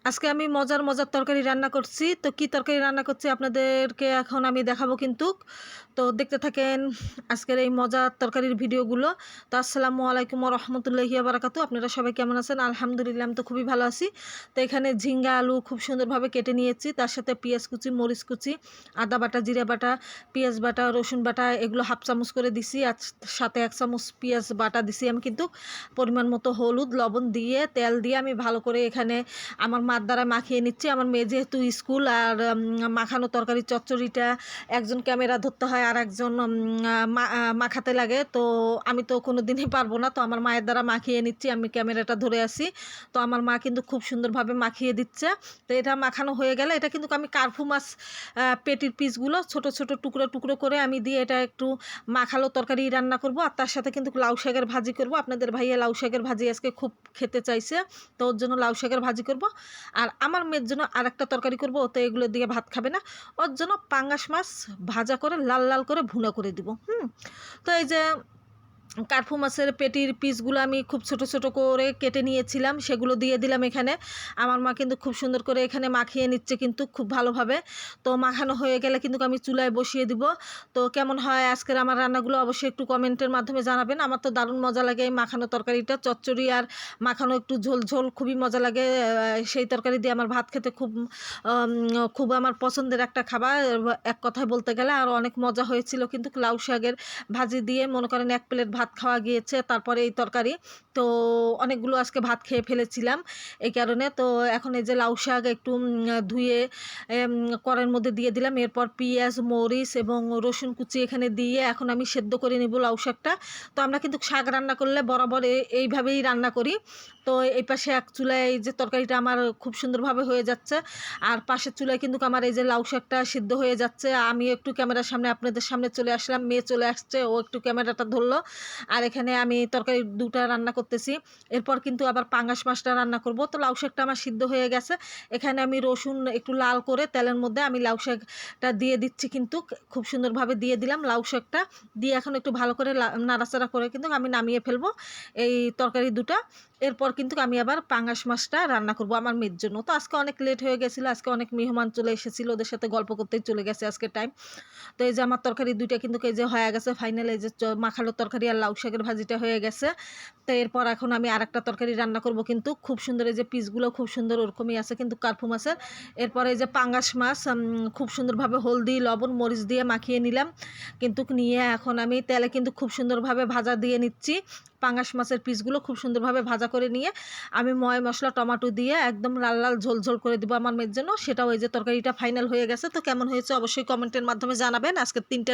আজকে আমি মজার মজার তরকারি রান্না করছি। তো কি তরকারি রান্না করছি আপনাদেরকে এখন আমি দেখাবো কিন্তু। তো দেখতে থাকেন আজকের এই মজার তরকারির ভিডিওগুলো। তো আসসালামু আলাইকুম ওয়া রাহমাতুল্লাহি ওয়া বারাকাতুহু। আপনারা সবাই কেমন আছেন? আলহামদুলিল্লাহ আমি তো খুবই ভালো আছি। তো এখানে ঝিঙ্গা আলু খুব সুন্দরভাবে কেটে নিয়েছি। তার সাথে পেঁয়াজ কুচি, মরিচ কুচি, আদা বাটা, জিরা বাটা, পেঁয়াজ বাটা, রসুন বাটা এগুলো হাফ চামচ করে দিছি। আর সাথে 1 চামচ পেঁয়াজ বাটা দিছি আমি কিন্তু। পরিমাণ মতো হলুদ, লবণ দিয়ে তেল দিয়ে আমি ভালো করে এখানে আমার মার দ্বারা মাখিয়ে নিচ্ছি। আমার মেয়ে যেহেতু স্কুল আর মাখানো তরকারি চচ্চড়িটা একজন ক্যামেরা ধরতে হয় আর একজন মাখাতে লাগে। তো আমি তো কোনো দিনই পারবো না, তো আমার মায়ের দ্বারা মাখিয়ে নিচ্ছি, আমি ক্যামেরাটা ধরে আসি। তো আমার মা কিন্তু খুব সুন্দরভাবে মাখিয়ে দিচ্ছে। তো এটা মাখানো হয়ে গেলে এটা কিন্তু আমি কার্ফু মাছ পেটির পিসগুলো ছোট ছোট টুকরো টুকরো করে আমি দিয়ে এটা একটু মাখালো তরকারি রান্না করব। আর তার সাথে কিন্তু লাউ শাকের ভাজি করব। আপনাদের ভাইয়া লাউ শাকের ভাজি আজকে খুব খেতে চাইছে, তো ওর জন্য লাউ শাকের ভাজি করব। আর আমার মেয়ের জন্য আরেকটা তরকারি করব, ও তো এগুলো দিয়ে ভাত খাবে না। ওর জন্য পাঙ্গাস মাছ ভাজা করে লাল লাল করে ভুনা করে দিব। তো এই যে কার্ফু মাছের পেটির পিসগুলো আমি খুব ছোট ছোট করে কেটে নিয়েছিলাম, সেগুলো দিয়ে দিলাম এখানে। আমার মা কিন্তু খুব সুন্দর করে এখানে মাখিয়ে নিচ্ছে কিন্তু খুব ভালোভাবে। তো মাখানো হয়ে গেলে কিন্তু আমি চুলায় বসিয়ে দিব। তো কেমন হয় আজকের আমার রান্নাগুলো অবশ্যই একটু কমেন্টের মাধ্যমে জানাবেন। আমার তো দারুণ মজা লাগে এই মাখানো তরকারিটা, চচ্চড়ি আর মাখানো একটু ঝোল ঝোল খুবই মজা লাগে। সেই তরকারি দিয়ে আমার ভাত খেতে খুব আমার পছন্দের একটা খাবার এক কথায় বলতে গেলে। আর অনেক মজা হয়েছিল কিন্তু লাউ শাকের ভাজি দিয়ে মনে করেন 1 প্লেট ভাত খাওয়া গিয়েছে, তারপরে এই তরকারি। তো অনেকগুলো আজকে ভাত খেয়ে ফেলেছিলাম এই কারণে। তো এখন এই যে লাউ শাক একটু ধুয়ে কড়াইয়ের মধ্যে দিয়ে দিলাম। এরপর পেঁয়াজ, মরিচ এবং রসুন কুচি এখানে দিয়ে এখন আমি সেদ্ধ করে নিব লাউ শাকটা। তো আমরা কিন্তু শাক রান্না করলে বরাবর এইভাবেই রান্না করি। তো এই পাশে এক চুলায় এই যে তরকারিটা আমার খুব সুন্দরভাবে হয়ে যাচ্ছে, আর পাশের চুলায় কিন্তু আমার এই যে লাউ শাকটা সিদ্ধ হয়ে যাচ্ছে। আমি একটু ক্যামেরার সামনে আপনাদের সামনে চলে আসলাম, মেয়ে চলে আসছে, ও একটু ক্যামেরাটা ধরলো। আর এখানে আমি তরকারি দুটা রান্না করতেছি। এরপর কিন্তু আবার পাঙ্গাস মাছটা রান্না করব। তো লাউ শাকটা আমার সিদ্ধ হয়ে গেছে। এখানে আমি রসুন একটু লাল করে তেলের মধ্যে আমি লাউ শাকটা দিয়ে দিচ্ছি কিন্তু। খুব সুন্দরভাবে দিয়ে দিলাম লাউ শাকটা দিয়ে এখন একটু ভালো করে নাড়াচাড়া করে কিন্তু আমি নামিয়ে ফেলবো এই তরকারি দুটা। এরপর কিন্তু আমি আবার পাঙ্গাস মাছটা রান্না করব আমার মেয়ের জন্য। তো আজকে অনেক লেট হয়ে গেছিলো, আজকে অনেক মেহমান চলে এসেছিলো, ওদের সাথে গল্প করতেই চলে গেছে আজকে টাইম। তো এই যে আমার তরকারি দুইটা কিন্তু এই যে হয়ে গেছে ফাইনাল, এই যে মাখালো তরকারি আর লাউ শাকের ভাজিটা হয়ে গেছে। তো এরপর এখন আমি আরেকটা তরকারি রান্না করব কিন্তু খুব সুন্দর, এই যে পিসগুলো খুব সুন্দর ওরকমই আছে কিন্তু কার্ফু মাছের। এরপর এই যে পাঙ্গাস মাছ খুব সুন্দরভাবে হলদি, লবণ, মরিচ দিয়ে মাখিয়ে নিলাম কিন্তু নিয়ে এখন আমি তেলে কিন্তু খুব সুন্দরভাবে ভাজা দিয়ে নিচ্ছি। পাঙ্গাস মাছের পিসগুলো খুব সুন্দরভাবে ভাজা করে নিয়ে আমি ময় মশলা টমেটো দিয়ে একদম লাল লাল ঝোল ঝোল করে দিব আমার মেয়ের জন্য। সেটাও এই যে তরকারিটা ফাইনাল হয়ে গেছে। তো কেমন হয়েছে অবশ্যই কমেন্টের মাধ্যমে জানাবেন। আজকে 3টে